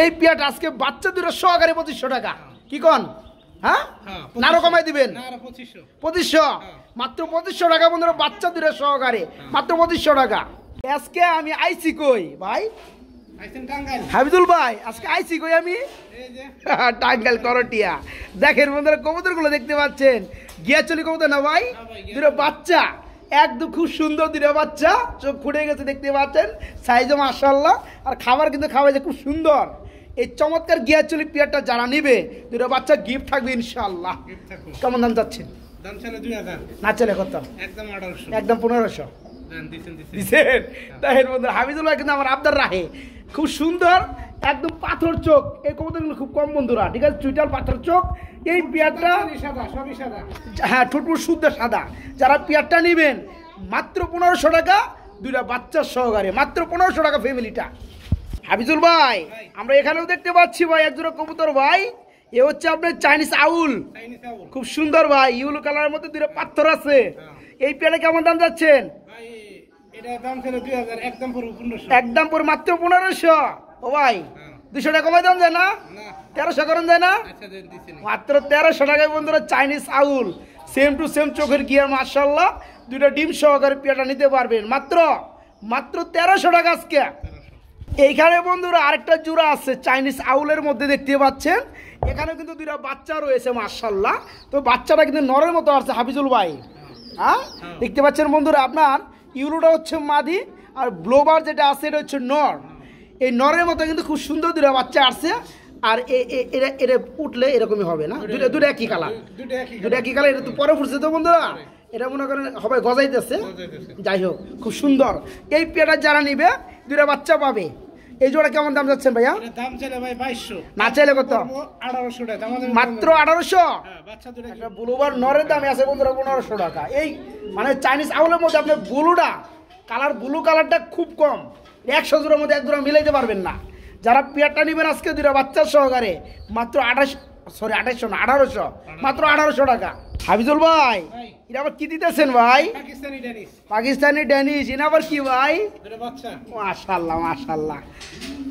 এই পেয়ারটা আজকে বাচ্চা দুটো সহকারে 2500 টাকা কি কোন হ্যাঁ নারো কমাই দিবেন না 2500 2500 মাত্র 2500 টাকা বন্ধুরা বাচ্চা দুটো সহকারে মাত্র 2500 টাকা আজকে আমি আইছি কই ভাই আইছেন টাঙ্গাইল হাবিদুল ভাই আজকে আইছি কই আমি এই যে টাঙ্গাইল করটিয়া দেখেন বন্ধুরা কবুতরগুলো দেখতে পাচ্ছেন গিয়াচলি কবুতর না ভাই দুটো বাচ্চা একদম খুব সুন্দর দুটো বাচ্চা চোখ ফুটে গেছে দেখতে পাচ্ছেন সাইজও মাশাআল্লাহ আর খাবার কিন্তু খাওয়াইছে খুব সুন্দর এই চমৎকার গিয়াচলি পেয়ারটা যারা নিবে দুটো বাচ্চা গিফট থাকবে ইনশাআল্লাহ গিফট থাকো কেমন দাম যাচ্ছে দাম ছিল 2000 না চলে কত একদম 1800 একদম 1500 দেন দিছেন দিছেন দেখেন বন্ধুরা হাবিদুল ভাই কিন্তু আমার আবদার রাখে খুব সুন্দর একদম পাথর চোখ এই কবুতরগুলো খুব কম বন্ধুরা ঠিক আছে চুইটাল পাথর চোখ এই পেয়ারটা সাদা সবই সাদা হ্যাঁ ঠোঁটপুর শুদ্ধ সাদা যারা পেয়ারটা নেবেন মাত্র 1500 টাকা দুইটা বাচ্চার সহকারে মাত্র 1500 টাকা ফ্যামিলিটা হাবিজুল ভাই আমরা এখানেও দেখতে পাচ্ছি ভাই একজোড়া কবুতর ভাই এ হচ্ছে আপনার চাইনিজ আউল খুব সুন্দর ভাই ইউলো কালারের মধ্যে দুইটা পাথর আছে এই পেয়ারে কেমন দাম যাচ্ছেন ভাই এটা দাম ছিল 2000 একদম পুরো 1500 একদম পুরো মাত্র 1500 ও ভাই 200 টাকা কমাই দাম যায় না 1300 করেন যায় না আচ্ছা দেন দিছেন মাত্র 1300 টাকায় বন্ধুরা Chinese owl same to same চোখের গিয়ার মাশাআল্লাহ দুইটা ডিম সহকারে পেয়ারটা নিতে পারবেন মাত্র 1300 টাকা আজকে এইখানে বন্ধুরা আরেকটা জোড়া আছে চাইনিজ আউলের মধ্যে দেখতে পাচ্ছেন এখানে কিন্তু দুইটা বাচ্চা রয়েছে মাশাআল্লাহ তো বাচ্চাটা কিন্তু নরের মতো আছে হাফিজুল ভাই হ্যাঁ দেখতে পাচ্ছেন বন্ধুরা আপনার ইউরোটা হচ্ছে মাদি আর ব্লোবার যেটা আছে এটা হচ্ছে নর এই নরের মতো কিন্তু খুব সুন্দর দুইটা বাচ্চা আসছে আর এটা উঠলে এরকমই হবে না দুটো একই কালার দুটো একই কালার এটা তো পরে ফুটছে তো বন্ধুরা এটা মনে করেন হবে গজাইতেছে যাই হোক খুব সুন্দর এই পেয়ারটা যারা নিবে দুইটা বাচ্চা পাবে এই জোড়া কেমন দাম যাচ্ছেন ভাইয়া দাম চাইলে ভাই 2200 না চাইলে কত 1800 টাকা মাত্র 1800 হ্যাঁ বাচ্চা দুটো একটা ব্লুবার নরের দামে আছে বন্ধুরা 1500 টাকা এই মানে চাইনিজ আউলের মধ্যে আপনার ব্লুটা কালার ব্লু কালারটা খুব কম 100 জোড়ার মধ্যে এক জোড়া মিলাইতে পারবেন না যারা পেয়ারটা নেবেন আজকে দুইটা বাচ্চার সহকারে মাত্র 2800 না 1800 মাত্র 1800 টাকা হাবিজুল ভাই এটা আবার কি দিতেছেন ভাই পাকিস্তানি ড্যানিশ এটা আবার কি ভাই বাচ্চা মাশাআল্লাহ মাশাআল্লাহ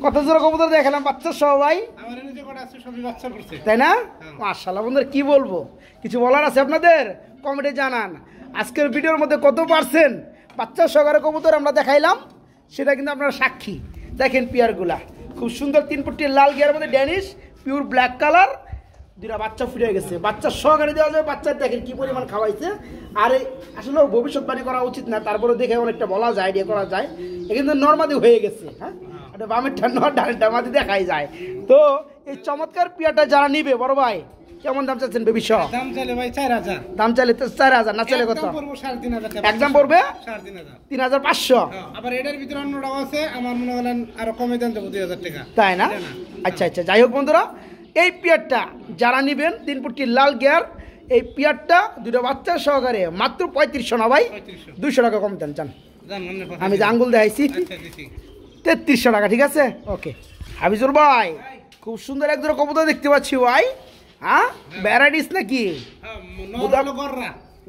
কত জোড়া কবুতর দেখালাম বাচ্চা সহ ভাই আমার নিজে কটা আছে সবই বাচ্চা করছে তাই না মাশাআল্লাহ বন্ধুরা কি বলবো কিছু বলার আছে আপনাদের কমেন্টে জানান আজকের ভিডিওর মধ্যে কত পার্সেন্ট বাচ্চা সহকারে কবুতর আমরা দেখাইলাম সেটা কিন্তু আপনারা সাক্ষী দেখেন পেয়ারগুলা খুব সুন্দর 3 ফুটের লাল গিয়ার মধ্যে ড্যানিশ পিওর ব্ল্যাক কালার দুইটা বাচ্চা ফুটে গেছে, বাচ্চা সহকারে দেওয়া যায়। বাচ্চা দেখেন কি পরিমাণ খাওয়াইছে। আর আসলে ভবিষ্যৎবাণী করা উচিত না, তারপরে দেখে অনেকটা বলা যায়, আইডিয়া করা যায়। এ কিন্তু নর্মাদি হয়ে গেছে। হ্যাঁ, এটা বামেরটা নর, ডানেরটা মাদি দেখাই যায়। তো এই চমৎকার পিয়াটা যারা নিবে বড় ভাই, কেমন দাম চাচ্ছেন বেবি সহ? দাম চাইলে ভাই 4000, দাম চাইলে তো 4000, না চাইলে কত? একদম পড়বো 3500 টাকা। একদম পড়বে 3500। 3500। আবার এটার ভিতরে অন্যটাও আছে, আমার মনে হলেন আরো কমে দেন দেবো 2000 টাকা। তাই না? আচ্ছা আচ্ছা, যাই হোক বন্ধুরা, এই পিয়ারটা যারা নিবেন 3 ফুটি লাল গিয়ার, এই পিয়ারটা দুটো বাচ্চা সহকারে মাত্র 3500 না ভাই, 200 টাকা কম দেন। চান আমি যে আঙ্গুল দেখাইছি 3300 টাকা, ঠিক আছে? ওকে হাফিজুল ভাই, খুব সুন্দর এক দুটো কবুতর দেখতে পাচ্ছি ভাই। হ্যাঁ, ভ্যারাইটিস নাকি?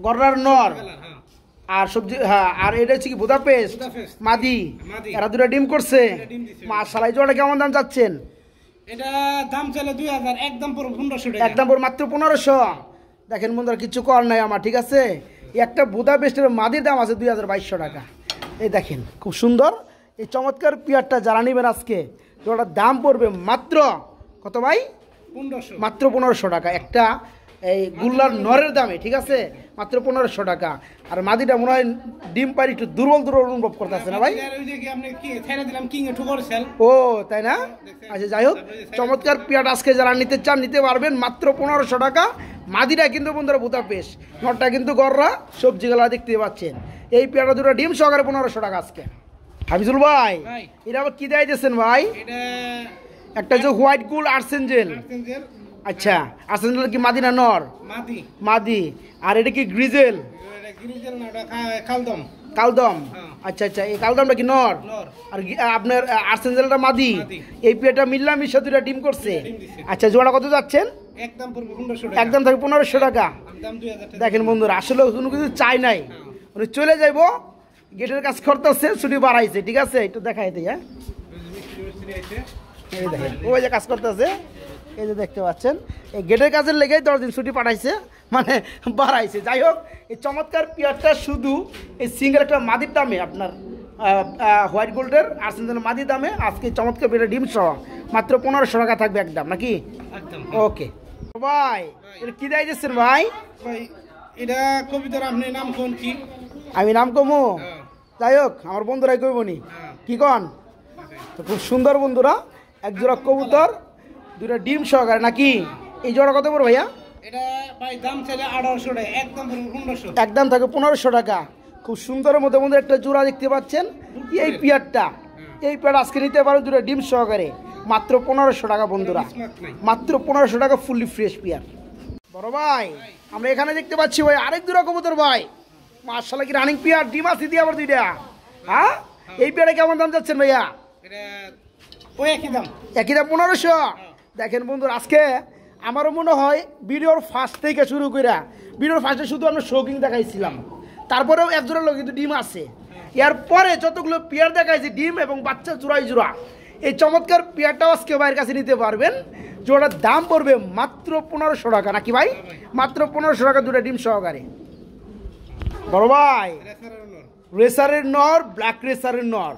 গররার নর আর সবজি। হ্যাঁ, আর এটা হচ্ছে কি বুদাপেস্ট মাদি। এরা দুটো ডিম করছে। মাশাআল্লাহ, এই জোড়া কেমন দাম চাচ্ছেন? এটা দাম চাইলে 2000, একদম পুরো 1500 টাকা। একদম পুরো মাত্র 1500। দেখেন বন্ধুরা, কিছু কর নাই আমার, ঠিক আছে? একটা বুদাপেস্টের মাদির দাম আছে 2200 টাকা। এই দেখেন খুব সুন্দর এই চমৎকার পিয়ারটা যারা নেবেন আজকে, জোড়াটার দাম পড়বে মাত্র কত ভাই? 1500। মাত্র 1500 টাকা। একটা এই গুল্লার নরের দামে, ঠিক আছে? মাত্র 1500 টাকা। আর মাদিটা মনে হয় ডিম পারি একটু দুর্বল দুর্বল অনুভব করতেছে না ভাই? ও তাই না? আচ্ছা, যাই হোক, চমৎকার পিয়াটা আজকে যারা নিতে চান নিতে পারবেন মাত্র 1500 টাকা। মাদিটা কিন্তু বন্ধুরা বুদাপেস্ট, নরটা কিন্তু গররা সবজি গলা দেখতে পাচ্ছেন। এই পিয়াটা দুটো ডিম সহকারে 1500 টাকা আজকে। হাফিজুল ভাই, এটা আবার কি দেয় দিয়েছেন ভাই? একটা যে হোয়াইট গোল্ড আর্সেঞ্জেল। আচ্ছা, আর্সেঞ্জেল কি মাদি না নর? মাদি। আর এটা কি গ্রিজেল? কালদম। আচ্ছা আচ্ছা, এই কালদমটা কি নর? আর আপনার আর্সেঞ্জেলটা মাদি। এই পিয়াটা মিললাম মিশা দুটা ডিম করছে। আচ্ছা, জোড়া কত যাচ্ছেন? একদম থাকে 1500 টাকা। দেখেন বন্ধুরা, আসলে কোনো কিছু চাই নাই, উনি চলে যাইব, গেটের কাজ করতেছে, ছুটি বাড়াইছে, ঠিক আছে? একটু দেখাই দিই। হ্যাঁ, এই দেখেন ওই যে কাজ করতেছে, এই যে দেখতে পাচ্ছেন, এই গেটের কাজের লেগেই 10 দিন ছুটি পাঠাইছে, মানে বাড়াইছে। যাই হোক, এই চমৎকার পিয়ারটা শুধু এই সিঙ্গেল একটা মাদির দামে, আপনার হোয়াইট গোল্ডের আর্সেঞ্জেল মাদির দামে আজকে চমৎকার পিয়ারটা ডিম সহ মাত্র 1500 টাকা থাকবে একদম, নাকি? ওকে ভাই, এটা কি দেয় দিচ্ছেন ভাই? এটা কবিতার আপনি নাম কোন কি? আমি নাম কমু? যাই হোক, আমার বন্ধুরাই কইবনি, কি কন? তো খুব সুন্দর বন্ধুরা, এক জোড়া কবুতর, দুটা ডিম সহকারে, নাকি? এই জোড়া কত পড়বে ভাইয়া? এটা ভাই দাম চাইলে 1800 টাকা, একদম 1500। একদম থাকে 1500 টাকা। খুব সুন্দরের মধ্যে মধ্যে একটা জোড়া দেখতে পাচ্ছেন। এই পিয়ারটা, এই পিয়ার আজকে নিতে পারো দুটো ডিম সহকারে মাত্র 1500 টাকা বন্ধুরা, মাত্র 1500 টাকা, ফুললি ফ্রেশ পিয়ার। বড় ভাই, আমরা এখানে দেখতে পাচ্ছি ভাই আরেক জোড়া কবুতর ভাই। মাশাআল্লাহ, কি রানিং পিয়ার, ডিম আছে দিয়ে আবার দুইটা। হ্যাঁ, এই পিয়ারে কেমন দাম যাচ্ছেন ভাইয়া? একই দাম 1500। দেখেন বন্ধুরা, আজকে আমারও মনে হয় ভিডিওর ফার্স্ট থেকে শুরু করে, ভিডিওর ফার্স্টে শুধু আমরা শৌকিং দেখাইছিলাম, তারপরেও এক জোড়া লোক কিন্তু ডিম আছে। এরপরে যতগুলো পেয়ার দেখাইছি ডিম এবং বাচ্চা জোড়াই জোড়া, এই চমৎকার পেয়ারটাও আজকে ভাইয়ের কাছে নিতে পারবেন। জোড়ার দাম পড়বে মাত্র 1500 টাকা, নাকি ভাই? মাত্র 1500 টাকা দুটো ডিম সহকারে। বড় ভাই, রেসারের নর, ব্ল্যাক রেসারের নর,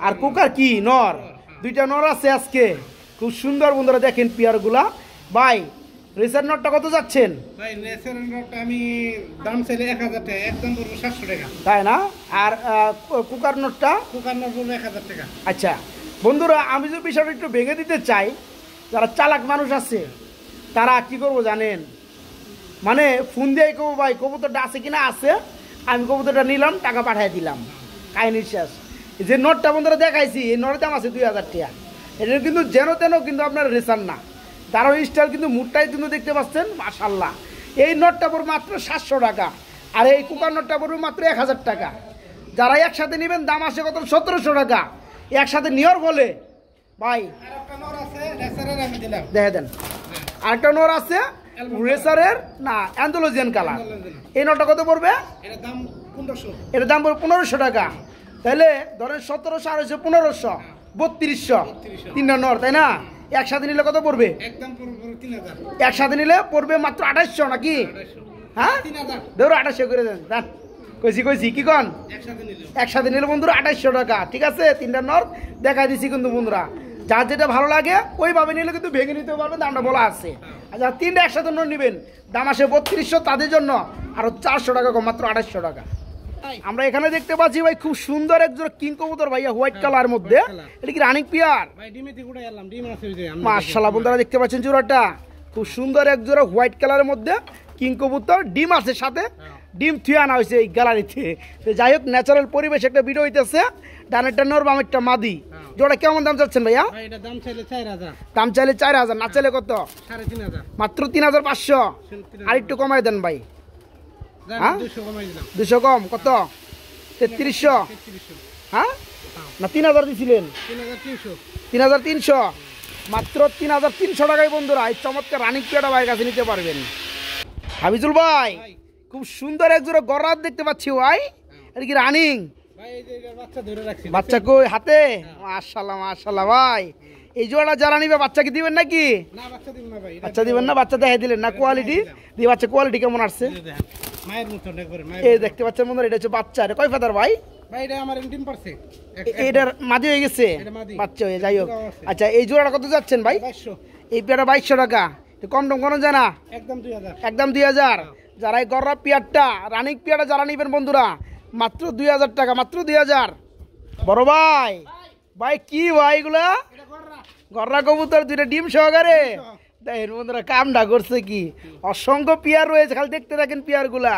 আর কুকার কি নর, দুইটা নর আছে আজকে। খুব সুন্দর বন্ধুরা, দেখেন পেয়ারগুলা। ভাই, রেসার নটটা কত যাচ্ছেন? ভাই রেসার নটটা আমি দাম চাইলে 1000 টাকা, একদম পড়বে 700 টাকা। তাই না? আর কুকার নটটা? কুকার নট পড়বে 1000 টাকা। আচ্ছা বন্ধুরা, আমি যে বিষয়টা একটু ভেঙে দিতে চাই, যারা চালাক মানুষ আছে তারা কি করবো জানেন? মানে ফোন দিয়ে কবো ভাই কবুতরটা আছে কিনা, আছে, আমি কবুতরটা নিলাম, টাকা পাঠিয়ে দিলাম, কাহিনী শেষ। যে নোটটা বন্ধুরা দেখাইছি, এই নোটের দাম আছে 2000 টাকা। এটা কিন্তু যেন তেন কিন্তু আপনার রেসার না, তারও স্টাইল কিন্তু মুডটাই কিন্তু দেখতে পাচ্ছেন। মাশাআল্লাহ, এই নোটটা পড়বে মাত্র 700 টাকা, আর এই কুকার নোটটা পড়বে মাত্র 1000 টাকা। যারা একসাথে নেবেন দাম আসে কত? 1700 টাকা। একসাথে নেওয়ার বলে ভাই দেখে দেন, আরেকটা নোর আছে রেসারের, না অ্যান্ডালুজিয়ান কালার। এই নোটটা কত পড়বে? এটার দাম পড়বে 1500 টাকা। তাহলে ধরেন 1700 আর 1500, 3200, তিনটা নর, তাই না? একসাথে নিলে কত পড়বে? একসাথে নিলে পড়বে মাত্র 2800, নাকি? হ্যাঁ, ধরো 2800 করে দেন। কইছি কি কন? একসাথে নিলে বন্ধুরা 2800 টাকা, ঠিক আছে? তিনটা নর দেখা দিছি কিন্তু বন্ধুরা, যার যেটা ভালো লাগে ওইভাবে নিলে কিন্তু ভেঙে নিতে পারবে, দামটা বলা আছে। আচ্ছা, তিনটা একসাথে নেবেন, দাম আসে 3200, তাদের জন্য আরো 400 টাকা কম, মাত্র 2800 টাকা। আমরা এখানে দেখতে পাচ্ছি ভাই খুব সুন্দর একজোড়া কিং কবুতর ভাইয়া, হোয়াইট কালার মধ্যে। এটা কি রানিং পেয়ার? ভাই ডিমে থেকে উড়ে এলাম, ডিম আছে ওই যে আমরা মাশাআল্লাহ বন্ধুরা দেখতে পাচ্ছেন জোড়াটা খুব সুন্দর এক জোড়া হোয়াইট কালারের মধ্যে কিং কবুতর, ডিম আছে সাথে, ডিম থুয়ে আনা হয়েছে এই গ্যালারিতে। তো যাই হোক, ন্যাচারাল পরিবেশ একটা ভিডিও হইতেছে। ডানেরটা নর, বামেরটা মাদি। জোড়া কেমন দাম চাচ্ছেন ভাইয়া? ভাই এটা দাম চাইলে 4000, দাম চাইলে 4000, না চাইলে কত? 3500, মাত্র 3500। আর একটু কমাই দেন ভাই। হ্যাঁ? 200 কমাই দিলাম। 200 কম, কত? 3300। 3300, হ্যাঁ না 3000 দিছিলেন? 3300। 3300, মাত্র 3300 টাকায় বন্ধুরা এই চমৎকার রানিং পেয়ারটা ভাইয়ের কাছে নিতে পারবেন। হাবিজুল ভাই ভাই খুব সুন্দর এক জোড়া গররাত দেখতে পাচ্ছি ভাই, এটা কি রানিং? ভাই এই যে এটার বাচ্চা ধরে রাখছি। বাচ্চা কই হাতে? মাশাআল্লাহ মাশাআল্লাহ ভাই, এই জোড়া যারা নিবে বাচ্চা কি দিবেন নাকি? না বাচ্চা দিব না ভাই, এটা বাচ্চা দিবেন না? বাচ্চা দেখাই দিলেন না, কোয়ালিটি দিয়ে বাচ্চা কোয়ালিটি কেমন আসছে এই যে দেখেন, মায়ের মতন একবারে মায়ের এই মতন। দেখতে পাচ্ছেন বন্ধুরা, এটা হচ্ছে বাচ্চা। এটা কয় ফেদার ভাই? ভাই এটা আমার ডিম পারছে এটার মাদি হয়ে গেছে, এটা মাদি। বাচ্চা হয়ে, যাই হোক। এটাও আছে। আচ্ছা, এই জোড়াটা কত যাচ্ছেন ভাই? 2200, এই পেয়ারটা 2200 টাকা, একটু কম টম কোনো যায় না? একদম 2000। একদম 2000। যারা এই গররা পেয়ারটা রানিং পেয়ারটা যারা নিবেন বন্ধুরা, মাত্র 2000 টাকা, মাত্র 2000। বড় ভাই, ভাই কি ভাই এগুলা? এটা গররা গররা কবুতর দুইটা ডিম সহকারে। দেখেন বন্ধুরা কামটা করছে কি, অসংখ্য পেয়ার রয়েছে, খালি দেখতে থাকেন পেয়ার গুলা।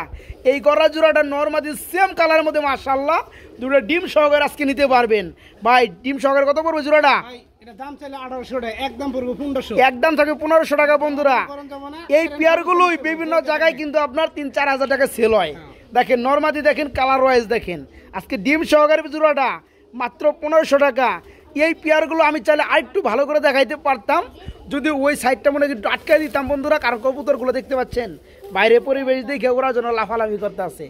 এই গররা জোড়াটা নরমাদি সেম কালারের মধ্যে মাশাআল্লাহ, দুটো ডিম সহকারে আজকে নিতে পারবেন। ভাই ডিম সহকারে কত পড়বে জোড়াটা? ভাই এটা দাম চাইলে 1800 টাকা, একদম পড়বে 1500। একদম থাকে 1500 টাকা বন্ধুরা। গরম যাবো না, এই পেয়ারগুলোই বিভিন্ন জায়গায় কিন্তু আপনার 3-4 হাজার টাকা সেল হয়। দেখেন নরমাদি, দেখেন কালার ওয়াইজ, দেখেন আজকে ডিম সহকারে জোড়াটা মাত্র 1500 টাকা। এই পেয়ারগুলো আমি চাইলে আরেকটু ভালো করে দেখাইতে পারতাম, যদি ওই সাইডটা মনে একটু আটকাই দিতাম বন্ধুরা। কারণ কবুতরগুলো দেখতে পাচ্ছেন বাইরে পরিবেশ দেখে ওরা যেন লাফালাফি করতে আছে।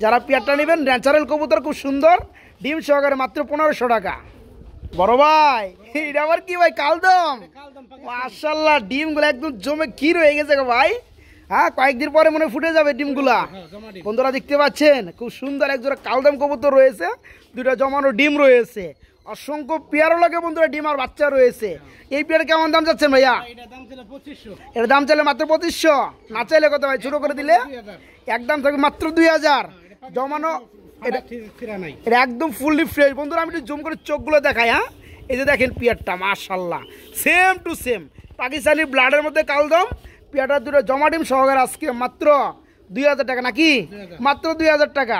যারা পেয়ারটা নেবেন ন্যাচারাল কবুতর, খুব সুন্দর ডিম সহকারে, মাত্র 1500 টাকা। বড় ভাই এটা আবার কি ভাই? কালদম, কালদম পাকে মাশাআল্লাহ ডিমগুলো একদম জমে ক্ষীর হয়ে গেছে গো ভাই। হ্যাঁ, কয়েকদিন পরে মনে হয় ফুটে যাবে ডিমগুলা। জমা ডিম। বন্ধুরা দেখতে পাচ্ছেন খুব সুন্দর একজোড়া কালদম কবুতর রয়েছে, দুইটা জমানো ডিম রয়েছে, অসংখ্য পেয়ারও লাগে বন্ধুরা, ডিম আর বাচ্চা রয়েছে। এই পেয়ার কেমন দাম যাচ্ছেন ভাইয়া? এটা দাম চাইলে 2500, এর দাম চাইলে মাত্র 2500, না চাইলে কত ভাই ছোট করে দিলে? 2000। একদম থাকবে মাত্র 2000। জমানো, এটা ফিরা নাই। এটা একদম ফুললি ফ্রেশ বন্ধুরা। আমি একটু জুম করে চোখগুলো দেখাই। হ্যাঁ, এই যে দেখেন পেয়ারটা মাশাআল্লাহ সেম টু সেম পাকিস্তানি ব্লাডের মধ্যে কালদম। পেয়ারটা দুটো জমা ডিম সহকারে আজকে মাত্র 2000 টাকা, নাকি? 2000 মাত্র 2000 টাকা।